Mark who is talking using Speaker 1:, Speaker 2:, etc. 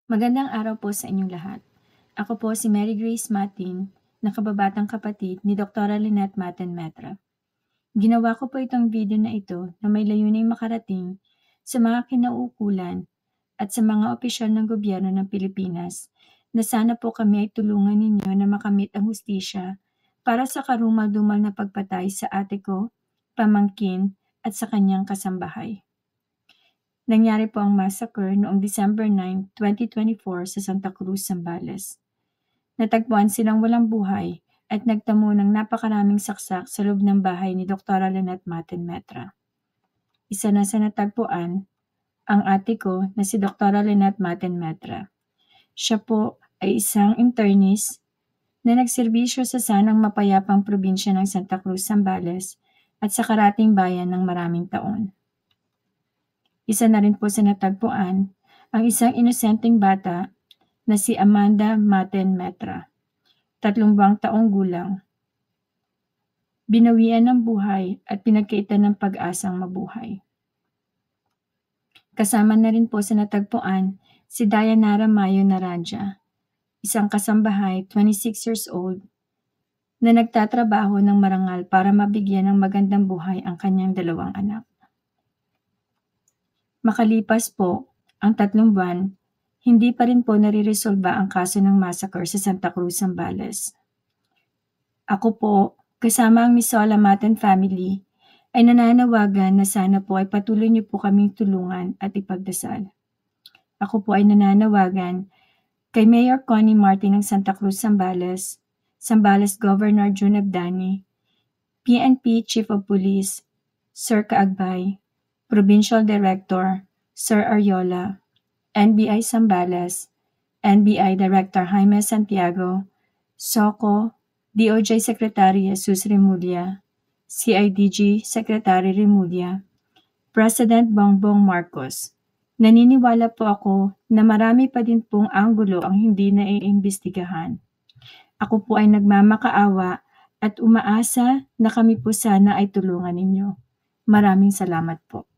Speaker 1: Magandang araw po sa inyong lahat. Ako po si Mary Grace Matin, na kababatang kapatid ni Dr. Lynette Maten Metra. Ginawa ko po itong video na ito na may layuning makarating sa mga kinauukulan at sa mga opisyal ng gobyerno ng Pilipinas na sana po kami ay tulungan ninyo na makamit ang hustisya para sa karumal-dumal na pagpatay sa ate ko, pamangkin at sa kanyang kasambahay. Nangyari po ang massacre noong December 9, 2024 sa Santa Cruz, Zambales. Natagpuan silang walang buhay at nagtamo ng napakaraming saksak sa loob ng bahay ni Dr. Lynette Maten Metra. Isa na sa natagpuan ang ate ko na si Dr. Lynette Maten Metra. Siya po ay isang internist na nagserbisyo sa sanang mapayapang probinsya ng Santa Cruz, Zambales at sa karating bayan ng maraming taon. Isa na rin po sa natagpuan ang isang inosenteng bata na si Amanda Maten Metra, 3 taong gulang. Binawian ng buhay at pinagkaitan ng pag-asang mabuhay. Kasama na rin po sa natagpuan si Dayanara Mayo Naranja, isang kasambahay, 26 years old, na nagtatrabaho ng marangal para mabigyan ng magandang buhay ang kanyang 2 anak. Makalipas po ang 3 buwan, hindi pa rin po nare-resolba ang kaso ng massacre sa Santa Cruz, Zambales. Ako po, kasama ang Misola Maten family, ay nananawagan na sana po ay patuloy niyo po kaming tulungan at ipagdasal. Ako po ay nananawagan kay Mayor Connie Martin ng Santa Cruz, Zambales, Zambales Governor June Abdani, PNP Chief of Police, Sir Kaagbay, Provincial Director, Sir Ariola, NBI Zambales, NBI Director Jaime Santiago, SOCO, DOJ Secretary Jesus Remulla, CIDG Secretary Remulla, President Bongbong Marcos. Naniniwala po ako na marami pa din pong anggulo ang hindi naiimbestigahan. Ako po ay nagmamakaawa at umaasa na kami po sana ay tulungan ninyo. Maraming salamat po.